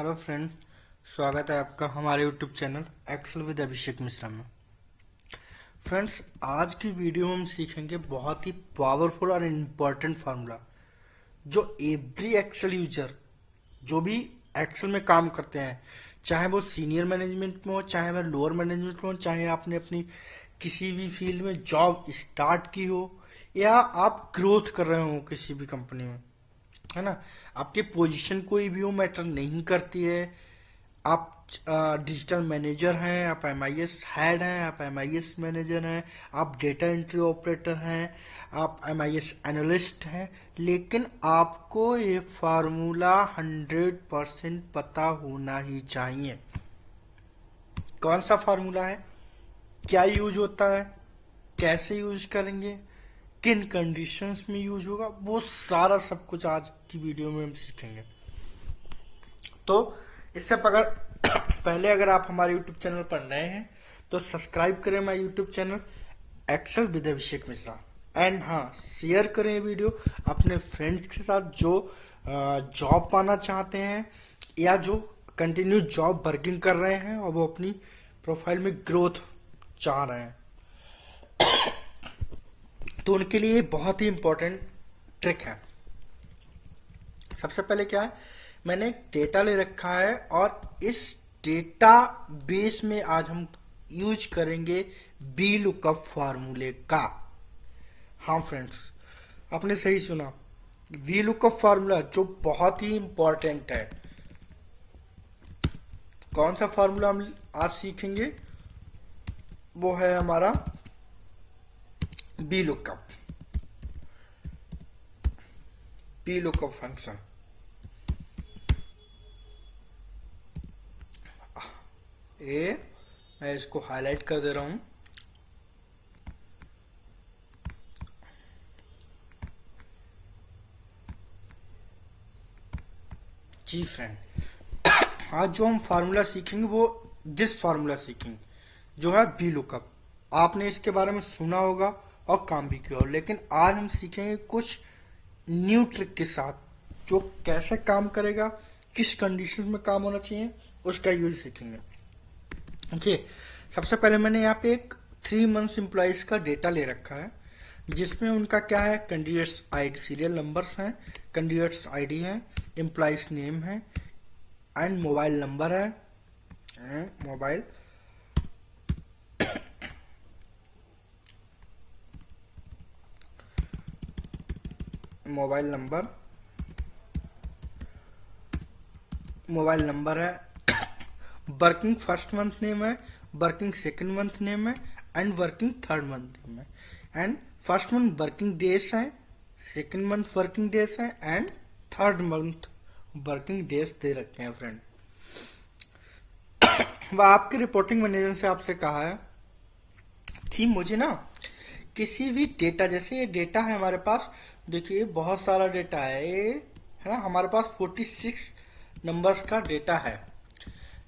Hello friend, स्वागत है आपका हमारे YouTube channel Excel with Abhishek Mishra में। फ्रेंड्स, आज की वीडियो में हम सीखेंगे बहुत ही पावरफुल और इम्पोर्टेंट फार्मूला जो एवरी एक्सेल यूजर जो भी एक्सेल में काम करते हैं, चाहे वो सीनियर मैनेजमेंट में हो, चाहे वह लोअर मैनेजमेंट में हो, चाहे आपने अपनी किसी भी फील्ड में जॉब स्टार्ट की हो या आप ग्रोथ कर रहे हो किसी भी कंपनी में, है ना। आपकी पोजीशन कोई भी हो मैटर नहीं करती है। आप डिजिटल मैनेजर हैं, आप एमआईएस हेड हैं, आप एमआईएस मैनेजर हैं, आप डेटा एंट्री ऑपरेटर हैं, आप एमआईएस एनालिस्ट हैं, लेकिन आपको ये फार्मूला 100% पता होना ही चाहिए। कौन सा फार्मूला है, क्या यूज होता है, कैसे यूज करेंगे, किन कंडीशंस में यूज होगा, वो सारा सब कुछ आज की वीडियो में हम सीखेंगे। तो इससे पहले अगर आप हमारे यूट्यूब चैनल पर नए हैं तो सब्सक्राइब करें हमारे YouTube channel Excel with Abhishek Mishra. And हाँ, शेयर करें वीडियो अपने फ्रेंड्स के साथ जो जॉब पाना चाहते हैं या जो कंटिन्यू जॉब वर्किंग कर रहे हैं और वो अपनी प्रोफाइल में ग्रोथ चाह रहे हैं, तो उनके लिए बहुत ही इंपॉर्टेंट ट्रिक है। सबसे पहले क्या है, मैंने एक डेटा ले रखा है और इस डेटा बेस में आज हम यूज करेंगे बी लुकअप फार्मूले का। हाँ फ्रेंड्स, आपने सही सुना, वी लुकअप फार्मूला जो बहुत ही इंपॉर्टेंट है। कौन सा फार्मूला हम आज सीखेंगे, वो है हमारा बी लुकअप फंक्शन। मैं इसको हाईलाइट कर दे रहा हूं। जी फ्रेंड, आज जो हम फार्मूला सीखेंगे वो दिस फार्मूला सीखेंगे जो है बी लुकअप। आपने इसके बारे में सुना होगा और काम भी किया होगा, लेकिन आज हम सीखेंगे कुछ न्यू ट्रिक के साथ जो कैसे काम करेगा, किस कंडीशन में काम होना चाहिए, उसका यूज सीखेंगे। देखिए, सबसे पहले मैंने यहाँ पे एक 3 मंथ्स एम्प्लॉयज का डेटा ले रखा है जिसमें उनका क्या है, कैंडिडेट्स आईडी सीरियल नंबर्स हैं, कैंडिडेट्स आईडी है, एम्प्लॉयज नेम है एंड मोबाइल नंबर है, मोबाइल नंबर है, वर्किंग फर्स्ट मंथ नेम है, वर्किंग सेकंड मंथ नेम है and working third month name है, and first month working days है, second month working days है and third month working days दे रखे हैं फ्रेंड। वह आपके रिपोर्टिंग मैनेजर से आपसे कहा है कि मुझे ना किसी भी डेटा, जैसे ये डेटा है हमारे पास, देखिए बहुत सारा डेटा है ये, है ना। हमारे पास 46 नंबर्स का डेटा है,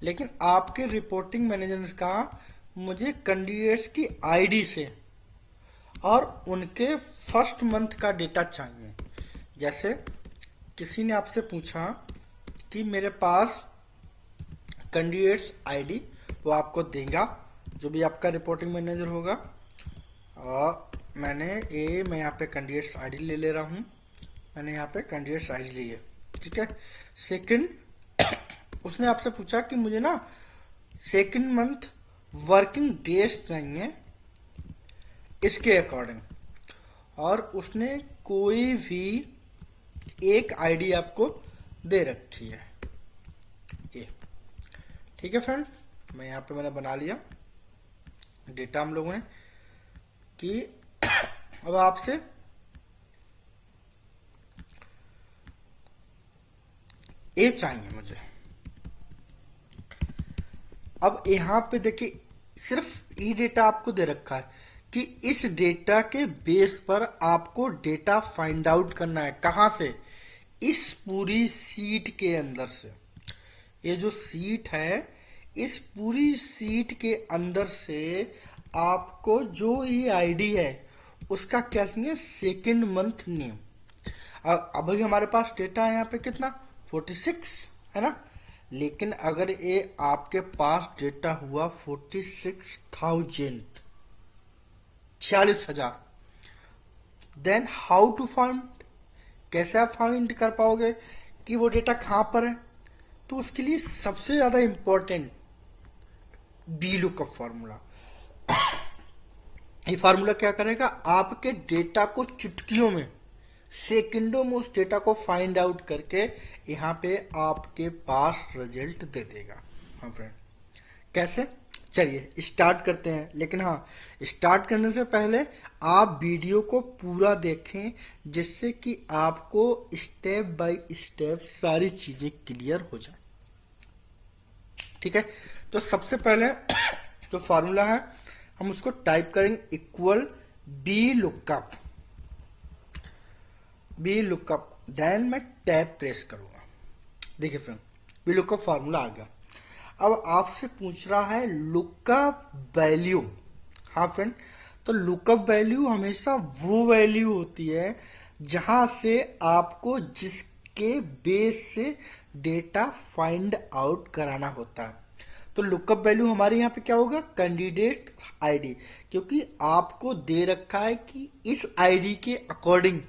लेकिन आपके रिपोर्टिंग मैनेजर ने कहा मुझे कैंडिडेट्स की आईडी से और उनके फर्स्ट मंथ का डेटा चाहिए। जैसे किसी ने आपसे पूछा कि मेरे पास कैंडिडेट्स आईडी, वो आपको देगा जो भी आपका रिपोर्टिंग मैनेजर होगा। और मैं यहाँ पे कैंडिडेट्स आईडी ले रहा हूँ, मैंने यहाँ पे कैंडिडेट्स आईडी ली है, ठीक है। सेकंड, उसने आपसे पूछा कि मुझे ना सेकंड मंथ वर्किंग डेज चाहिए इसके अकॉर्डिंग, और उसने कोई भी एक आईडी आपको दे रखी है ये, ठीक है फ्रेंड्स। मैं यहाँ पे मैंने बना लिया डेटा हम लोगों ने कि अब आपसे ए चाहिए मुझे। अब यहाँ पे देखिए, सिर्फ ई डेटा आपको दे रखा है कि इस डेटा के बेस पर आपको डेटा फाइंड आउट करना है। कहां से, इस पूरी सीट के अंदर से। ये जो सीट है, इस पूरी सीट के अंदर से आपको जो ये आईडी है उसका क्या चाहिए, सेकेंड मंथ नेम। अभी हमारे पास डेटा है यहाँ पे कितना, 46 है ना, लेकिन अगर ये आपके पास डेटा हुआ 46,000, 46,000, देन हाउ टू फाइंड, कैसे आप फाइंड कर पाओगे कि वो डेटा कहां पर है? तो उसके लिए सबसे ज्यादा इंपॉर्टेंट बी लुकअप फॉर्मूला। ये फार्मूला क्या करेगा, आपके डेटा को चुटकियों में, सेकंडों में उस डेटा को फाइंड आउट करके यहाँ पे आपके पास रिजल्ट दे देगा। हाँ फ्रेंड, कैसे? चलिए स्टार्ट करते हैं। लेकिन हाँ, स्टार्ट करने से पहले आप वीडियो को पूरा देखें, जिससे कि आपको स्टेप बाय स्टेप सारी चीजें क्लियर हो जाए। ठीक है, तो सबसे पहले जो फार्मूला है हम उसको टाइप करेंगे, equal B lookup, B lookup, then मैं टैब प्रेस करूंगा। देखिए फ्रेंड, बी लुकअप फार्मूला आ गया। अब आपसे पूछ रहा है लुकअप वैल्यू। हाँ फ्रेंड, तो लुकअप वैल्यू हमेशा वो वैल्यू होती है जहां से आपको जिसके बेस से डेटा फाइंड आउट कराना होता है। तो लुकअप वैल्यू हमारे यहाँ पे क्या होगा, कैंडिडेट आईडी, क्योंकि आपको दे रखा है कि इस आईडी के अकॉर्डिंग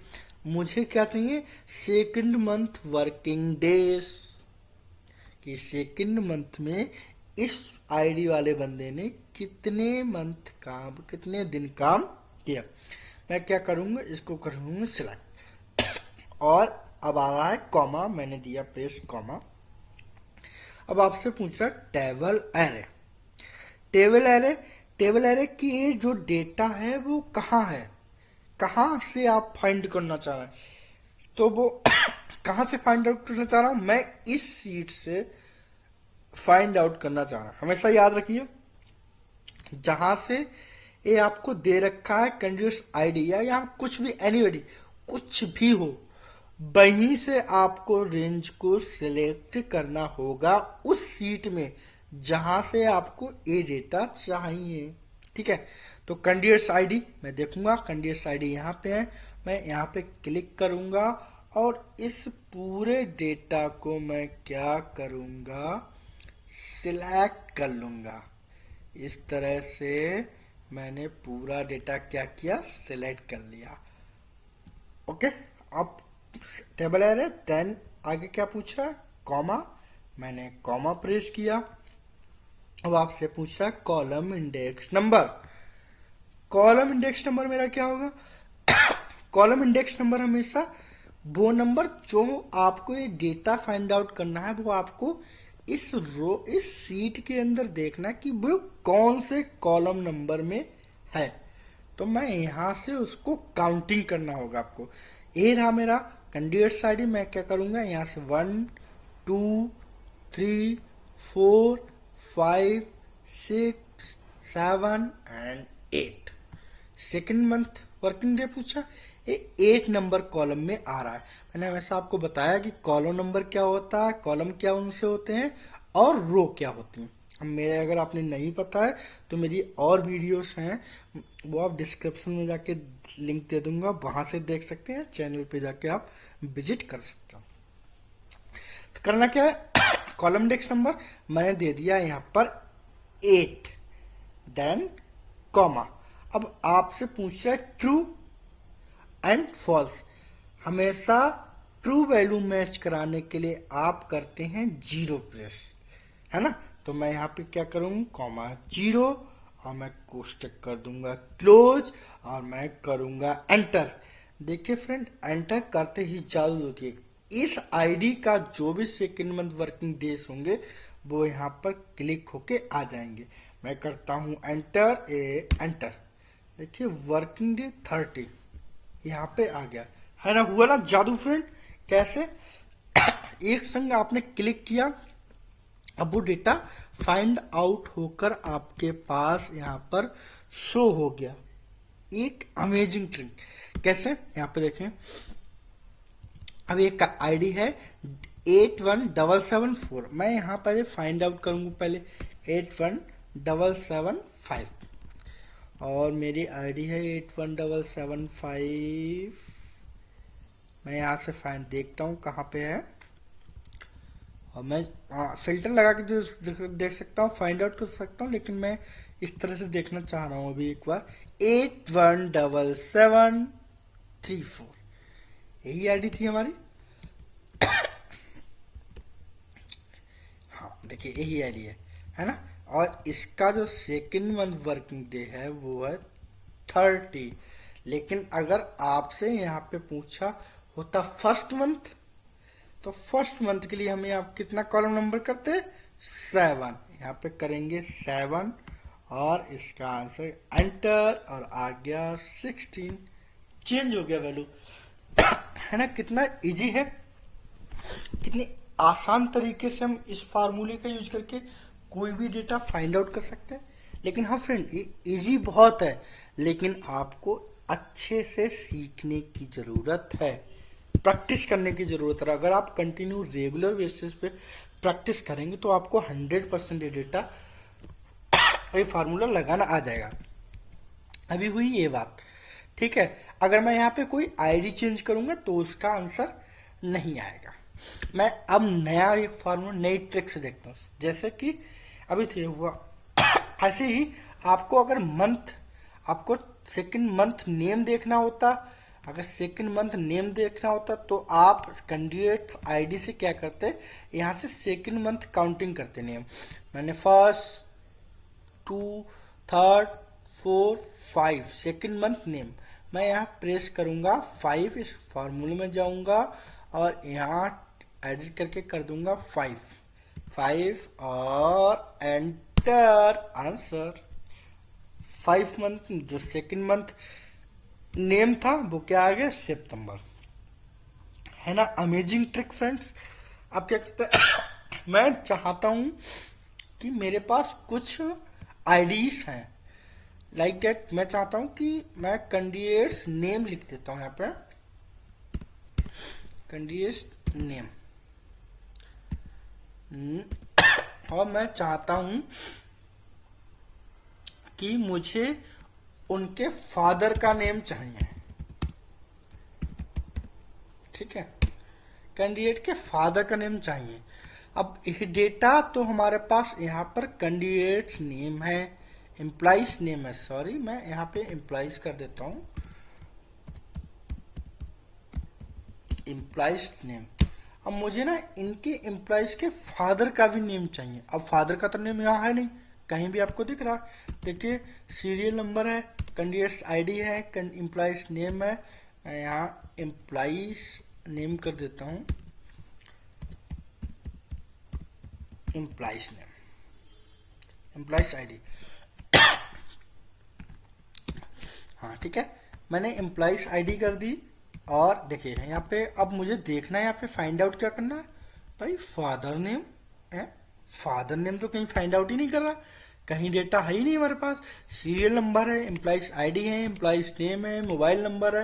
मुझे क्या चाहिए, सेकंड मंथ वर्किंग डेज, कि सेकंड मंथ में इस आईडी वाले बंदे ने कितने मंथ काम, कितने दिन काम किया। मैं क्या करूंगा, इसको करूंगा सिलेक्ट, और अब आ रहा है कॉमा, मैंने दिया प्रेस कॉमा। अब आपसे पूछ रहा है table array, table array, table array की ये जो डेटा है वो कहाँ है, कहाँ से आप फाइंड करना चाह रहे हैं? तो वो कहाँ से फाइंड आउट करना चाह रहा हूं, मैं इस सीट से फाइंड आउट करना चाह रहा हूं। हमेशा याद रखिए, जहां से ये आपको दे रखा है कैंडिडेट आईडी, या यहाँ कुछ भी, एनीबॉडी, कुछ भी हो, वहीं से आपको रेंज को सिलेक्ट करना होगा उस सीट में जहां से आपको ये डेटा चाहिए। ठीक है, तो कैंडिडेट्स आईडी मैं देखूंगा, कैंडिडेट्स आईडी यहाँ पे है, मैं यहाँ पे क्लिक करूंगा और इस पूरे डेटा को मैं क्या करूंगा, सिलेक्ट कर लूंगा। इस तरह से मैंने पूरा डेटा क्या किया, सिलेक्ट कर लिया। ओके, अब टेबल एरे, देन आगे क्या पूछ रहा है, कॉमा, मैंने कॉमा प्रेस किया। अब आपसे पूछ रहा है column index number, column index number मेरा क्या होगा, कॉलम इंडेक्स नंबर हमेशा वो नंबर जो आपको ये डेटा फाइंड आउट करना है, वो आपको इस रो, इस सीट के अंदर देखना कि वो कौन से कॉलम नंबर में है। तो मैं यहां से उसको काउंटिंग करना होगा आपको। ये रहा मेरा कैंडिडेट्स आईडी, मैं क्या करूंगा, यहाँ से 1 2 3 4 5 6 7 and 8, second month working day पूछा, ये 8 नंबर कॉलम में आ रहा है। मैंने हमेशा आपको बताया कि कॉलम नंबर क्या होता है, कॉलम क्या उनसे होते हैं, और रो क्या होती हैं। अब मेरे, अगर आपने नहीं पता है तो मेरी और वीडियोस हैं, वो आप डिस्क्रिप्शन में जाके लिंक दे दूंगा, वहां से देख सकते हैं, चैनल पे जाके आप विजिट कर सकते हो। तो करना क्या है, कॉलम इंडेक्स नंबर मैंने दे दिया यहाँ पर 8, देन कॉमा। अब आपसे पूछ रहा है ट्रू एंड फॉल्स, हमेशा ट्रू वैल्यू मैच कराने के लिए आप करते हैं 0 प्रेस, है ना। तो मैं यहाँ पे क्या करूंगा, कॉमा 0, और मैं कोष्टक कर दूंगा क्लोज, और मैं करूंगा एंटर। देखिए फ्रेंड, एंटर करते ही चालू होगी, इस आईडी का जो भी सेकेंड मंथ वर्किंग डेज होंगे वो यहाँ पर क्लिक होके आ जाएंगे। मैं करता हूं एंटर, एंटर, देखिए वर्किंग डे 30 यहाँ पे आ गया, है ना, हुआ ना जादू फ्रेंड। कैसे, एक संग आपने क्लिक किया, अब वो डेटा फाइंड आउट होकर आपके पास यहाँ पर शो हो गया। एक अमेजिंग ट्रिक, कैसे, यहाँ पे देखें, अब एक आईडी है 81774, मैं यहाँ पर फाइंड आउट करूंगा पहले 81775, और मेरी आईडी है 81775, मैं यहाँ से फाइंड देखता हूँ कहाँ पे है, और मैं फिल्टर लगा के देख सकता हूँ, फाइंड आउट कर सकता हूँ, लेकिन मैं इस तरह से देखना चाह रहा हूँ अभी एक बार। 817734, यही आईडी थी हमारी। हाँ देखिए यही आईडी है ना। और इसका जो सेकंड मंथ वर्किंग डे है वो है 30। लेकिन अगर आपसे यहाँ पे पूछा होता फर्स्ट मंथ, तो फर्स्ट मंथ के लिए हम यहाँ कितना कॉलम नंबर करते हैं, 7। यहाँ पे करेंगे 7 और इसका आंसर एंटर, और आ गया 16। चेंज हो गया वैल्यू। है ना, कितना इजी है, कितनी आसान तरीके से हम इस फार्मूले का यूज करके कोई भी डेटा फाइंड आउट कर सकते हैं। लेकिन हाँ फ्रेंड, ये इजी बहुत है, लेकिन आपको अच्छे से सीखने की जरूरत है, प्रैक्टिस करने की जरूरत है। अगर आप कंटिन्यू रेगुलर बेसिस पे प्रैक्टिस करेंगे तो आपको 100% ये डेटा, ये फार्मूला लगाना आ जाएगा। अभी हुई ये बात, ठीक है। अगर मैं यहाँ पे कोई आईडी चेंज करूंगा तो उसका आंसर नहीं आएगा। मैं अब नया एक फार्मूला, नई ट्रिक से देखता हूँ। जैसे कि अभी थे हुआ ऐसे ही आपको अगर मंथ, आपको सेकंड मंथ नेम देखना होता, अगर सेकंड मंथ नेम देखना होता तो आप कैंडिडेट आईडी से क्या करते, यहाँ से सेकंड मंथ काउंटिंग करते नेम। मैंने फर्स्ट, 2, 3, 4, 5 सेकंड मंथ नेम, मैं यहाँ प्रेस करूंगा 5, इस फार्मूले में जाऊंगा और यहाँ एडिट करके कर दूंगा 5 और एंटर, आंसर 5 मंथ। जो सेकंड मंथ नेम था वो क्या आ गया, सितंबर। है ना अमेजिंग ट्रिक फ्रेंड्स। अब क्या करते हैं मैं चाहता हूं कि मेरे पास कुछ आईडीज हैं लाइक दैट। मैं चाहता हूं कि मैं कैंडिडेट्स नेम लिख देता हूं यहाँ पे, कैंडिडेट्स नेम। और मैं चाहता हूं कि मुझे उनके फादर का नेम चाहिए, ठीक है, कैंडिडेट के फादर का नेम चाहिए। अब ये डेटा तो हमारे पास यहाँ पर कैंडिडेट नेम है, एम्प्लॉइज नेम है, सॉरी मैं यहाँ पे एम्प्लॉइज कर देता हूँ, एम्प्लॉइज नेम। अब मुझे ना इनके एम्प्लॉइज के फादर का भी नेम चाहिए। अब फादर का तो नेम यहाँ है नहीं, कहीं भी आपको दिख रहा, देखिए सीरियल नंबर है, कैंडिडेट्स आईडी है, एम्प्लॉइज नेम है। मैं यहाँ एम्प्लॉइज नेम कर देता हूँ, एम्प्लॉइज नेम, एम्प्लॉइज आईडी। हाँ ठीक है, मैंने एम्प्लॉइज आईडी कर दी। और देखिए यहाँ पे अब मुझे देखना है, यहाँ पे फाइंड आउट क्या करना है भाई, फादर नेम है। फादर नेम तो कहीं फाइंड आउट ही नहीं कर रहा, कहीं डेटा है ही नहीं हमारे पास। सीरियल नंबर है, एम्प्लॉइज आईडी है, एम्प्लॉइज नेम है, मोबाइल नंबर है,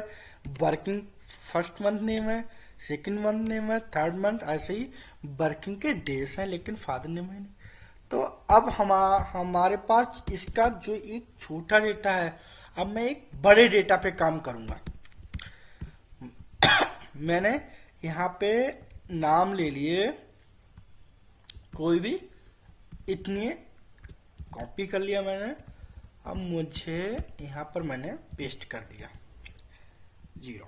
वर्किंग फर्स्ट मंथ नेम है, सेकंड मंथ नेम है, थर्ड मंथ, ऐसे ही वर्किंग के डेज हैं, लेकिन फादर नेम है नहीं। तो अब हमारे पास इसका जो एक छोटा डेटा है, अब मैं एक बड़े डेटा पे काम करूंगा। मैंने यहाँ पे नाम ले लिए कोई भी, इतनी कॉपी कर लिया मैंने। अब मुझे यहाँ पर मैंने पेस्ट कर दिया 0।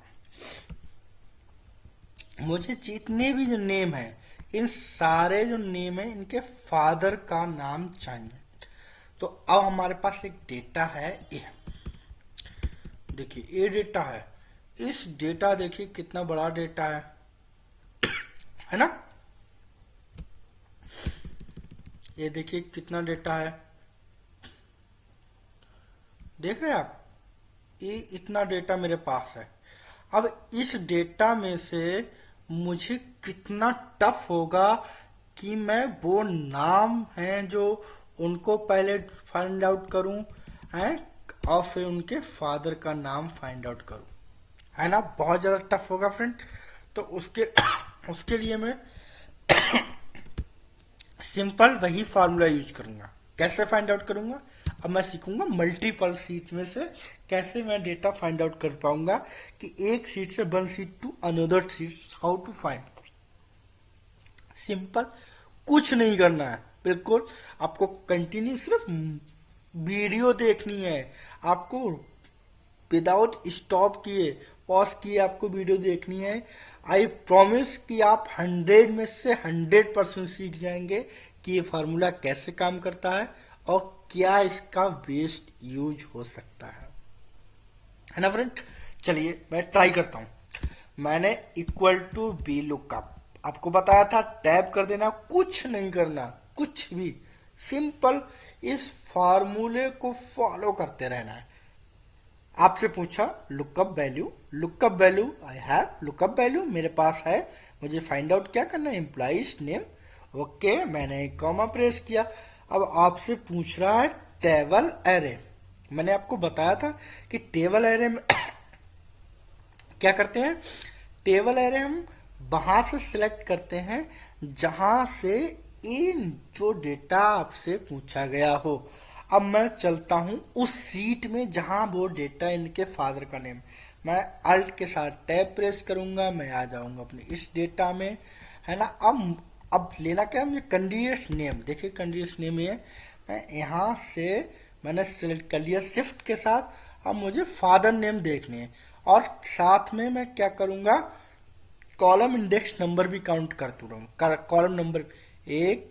मुझे जितने भी जो नेम है, इन सारे जो नेम है इनके फादर का नाम चाहिए। तो अब हमारे पास एक डेटा है ये, देखिए ये डेटा है। इस डेटा देखिए कितना बड़ा डेटा है ना, ये देखिए कितना डेटा है, देख रहे हैं आप, ये इतना डेटा मेरे पास है। अब इस डेटा में से मुझे कितना टफ होगा कि मैं वो नाम हैं जो उनको पहले फाइंड आउट करूं हैं, और फिर उनके फादर का नाम फाइंड आउट करूं, है ना, बहुत ज्यादा टफ होगा फ्रेंड। तो उसके लिए मैं सिंपल वही फार्मूला यूज करूंगा। कैसे फाइंड आउट करूंगा, अब मैं सीखूंगा मल्टीपल सीट में से कैसे मैं डेटा फाइंड आउट कर पाऊंगा कि एक सीट से one sheet to another sheet, how to find. Simple कुछ नहीं करना है, बिल्कुल आपको कंटिन्यू सिर्फ वीडियो देखनी है। आपको विदाउट स्टॉप किए, पॉज किए आपको वीडियो देखनी है। आई प्रॉमिस कि आप 100 में से 100% सीख जाएंगे कि ये फार्मूला कैसे काम करता है और क्या इसका बेस्ट यूज हो सकता है ना फ्रेंड। चलिए मैं ट्राई करता हूं। मैंने इक्वल टू बी लुकअप आपको बताया था, टैब कर देना, कुछ नहीं करना, कुछ भी, सिंपल इस फार्मूले को फॉलो करते रहना है। आपसे पूछा lookup value I have lookup value मेरे पास है, मुझे फाइंड आउट क्या करना है, एम्प्लॉइज नेम। ओके, मैंने कॉमा प्रेस किया। अब आपसे पूछ रहा है टेबल एरे। मैंने आपको बताया था कि टेबल एरे में क्या करते हैं, टेबल एरे हम वहां से सिलेक्ट करते हैं जहां से इन जो डेटा आपसे पूछा गया हो। अब मैं चलता हूं उस सीट में जहां वो डेटा, इनके फादर का नेम, मैं अल्ट के साथ टैब प्रेस करूंगा, मैं आ जाऊंगा अपने इस डेटा में, है ना। अब लेना क्या है मुझे, कैंडिडेट नेम, देखिए कैंडिडेट नेम ये मैं यहां से मैंने सिलेक्ट कर लिया शिफ्ट के साथ। अब मुझे फादर नेम देखने हैं और साथ में मैं क्या करूंगा, कॉलम इंडेक्स नंबर भी काउंट करता रहूँ। कॉलम नंबर 1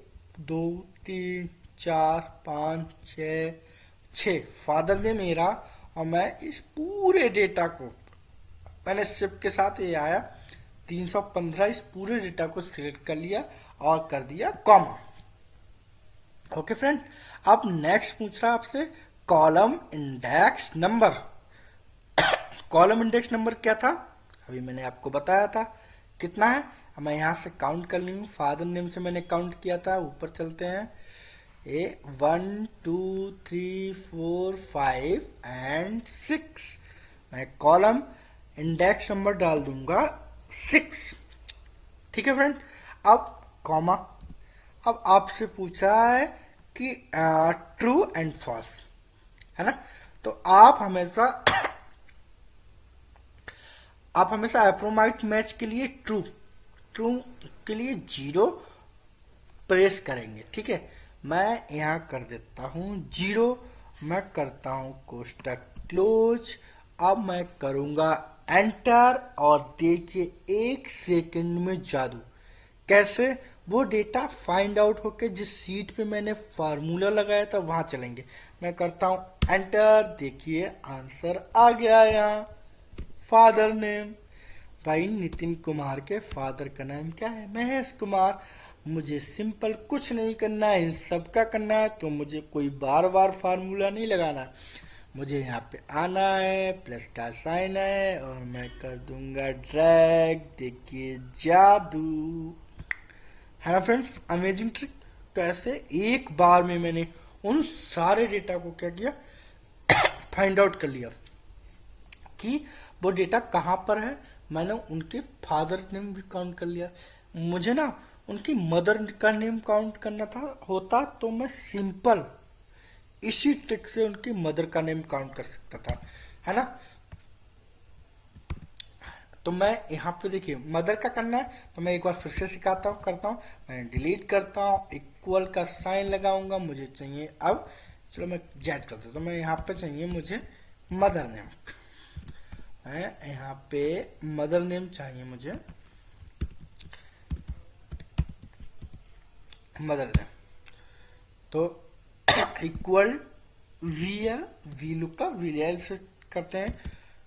2 3 4 5 6 फादर ने मेरा, और मैं इस पूरे डेटा को मैंने शिफ्ट के साथ ये आया 315, इस पूरे डेटा को सिलेक्ट कर लिया और कर दिया कॉमा। ओके फ्रेंड, अब नेक्स्ट पूछ रहा है आपसे column index number. Column index number क्या था, अभी मैंने आपको बताया था कितना है। अब मैं यहां से काउंट कर ली हूँ, फादर नेम से मैंने काउंट किया था। ऊपर चलते हैं, 1 2 3 4 5 एंड 6। मैं कॉलम इंडेक्स नंबर डाल दूंगा 6। ठीक है फ्रेंड, अब कॉमा। अब आपसे पूछा है कि ट्रू एंड फॉल्स, है ना। तो आप हमेशा एप्रोमाइट मैच के लिए ट्रू के लिए 0 प्रेस करेंगे। ठीक है, मैं यहां कर देता हूं 0, मैं करता हूं कोष्टक क्लोज। अब मैं करूंगा एंटर और देखिए 1 सेकंड में जादू, कैसे वो डेटा फाइंड आउट होके जिस सीट पे मैंने फार्मूला लगाया था वहां चलेंगे। मैं करता हूं एंटर, देखिए आंसर आ गया यहाँ, फादर नेम। भाई नितिन कुमार के फादर का नाम क्या है, महेश कुमार। मुझे सिंपल कुछ नहीं करना है, इन सब का करना है, तो मुझे कोई बार बार फार्मूला नहीं लगाना। मुझे यहाँ पे आना है, प्लस का साइन है और मैं कर दूंगा ड्रैग, देखिए जादू, है ना फ्रेंड्स, अमेजिंग ट्रिक। कैसे एक बार में मैंने उन सारे डेटा को क्या किया, फाइंड आउट कर लिया कि वो डेटा कहाँ पर है। मैंने उनके फादर नेम भी काउंट कर लिया। मुझे ना उनकी मदर का नेम काउंट करना था होता तो मैं सिंपल इसी ट्रिक से उनकी मदर का नेम काउंट कर सकता था, है ना। तो मैं यहाँ पे देखिए मदर का करना है, तो मैं एक बार फिर से सिखाता हूँ, करता हूँ, मैं डिलीट करता हूँ, इक्वल का साइन लगाऊंगा। मुझे चाहिए अब, चलो मैं जेड कर देता हूँ, मैं यहाँ पे चाहिए मुझे मदर नेम, है यहाँ पे मदर नेम चाहिए मुझे, मदर नेम। तो इक्वल वी लुक का वी से करते हैं,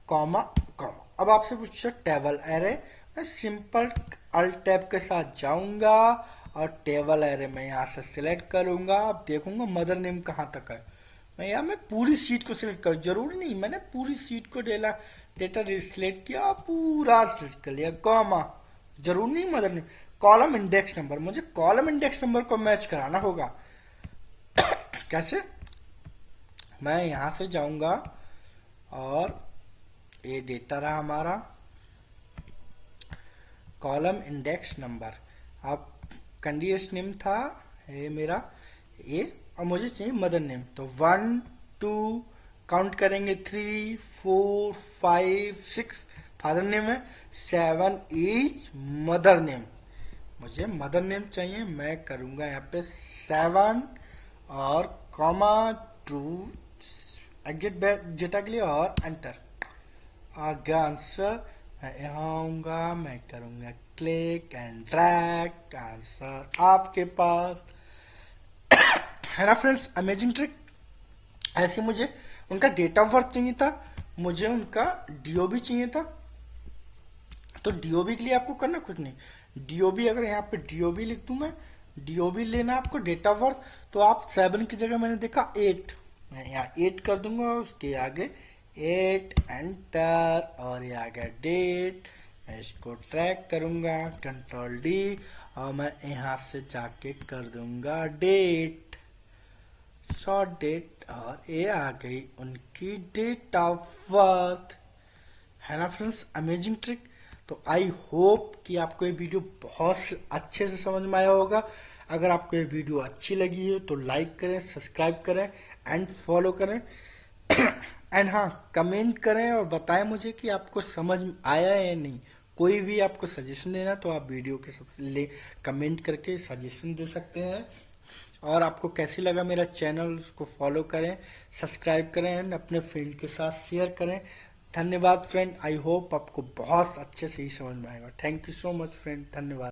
कॉमा कॉमा। अब आपसे पूछा टेबल एरे, मैं सिंपल अल्ट टैब के साथ जाऊंगा और टेबल एरे में यहाँ से सिलेक्ट करूंगा। अब देखूंगा मदर नेम कहाँ तक है। मैं पूरी सीट को सिलेक्ट कर, जरूरी नहीं मैंने पूरी सीट को डेटा सिलेक्ट किया, पूरा सिलेक्ट कर लिया, कॉमा, जरूर नहीं mother name. Column index number, मुझे कॉलम इंडेक्स नंबर को मैच कराना होगा। कैसे, मैं यहां से जाऊंगा और ये डेटा रहा हमारा कॉलम इंडेक्स नंबर। अब कैंडिडेट नेम था ये मेरा, ये, और मुझे चाहिए मदर नेम। तो 1 2 काउंट करेंगे, 3 4 5 6 फादर नेम है, 7 इज मदर नेम। मुझे मदर नेम चाहिए। मैं करूंगा यहाँ पे 7 और कॉमा टू एग्जिट बैक जेटा के लिए और एंटर। आ गया आंसर। मैं यहाँ आऊंगा, मैं करूंगा क्लिक एंड ड्रैग, आंसर आपके पास है ना फ्रेंड्स। Amazing trick. ऐसे मुझे उनका डेट ऑफ बर्थ चाहिए था, मुझे उनका डीओबी चाहिए था। तो डीओबी के लिए आपको करना कुछ नहीं, डीओबी अगर यहाँ पे डीओबी लिख दूं मैं, डीओबी लेना आपको डेट ऑफ बर्थ। तो आप 7 की जगह मैंने देखा 8, मैं यहाँ 8 कर दूंगा, उसके आगे 8 एंटर, और ये आ गया डेट। मैं इसको ट्रैक करूंगा कंट्रोल डी, और मैं यहाँ से जाके कर दूंगा डेट, शॉर्ट डेट, और ये आ गई उनकी डेट ऑफ बर्थ, है ना फ्रेंड्स। Amazing trick. तो आई होप कि आपको ये वीडियो बहुत अच्छे से समझ में आया होगा। अगर आपको ये वीडियो अच्छी लगी है तो लाइक करें, सब्सक्राइब करें एंड फॉलो करें एंड हाँ, कमेंट करें और बताएं मुझे कि आपको समझ में आया है या नहीं। कोई भी आपको सजेशन देना तो आप वीडियो के सबसे कमेंट करके सजेशन दे सकते हैं। और आपको कैसी लगा मेरा चैनल, उसको फॉलो करें, सब्सक्राइब करें एंड अपने फ्रेंड के साथ शेयर करें। धन्यवाद फ्रेंड। आई होप आपको बहुत अच्छे से ही समझ में आएगा। Thank you so much friend, धन्यवाद।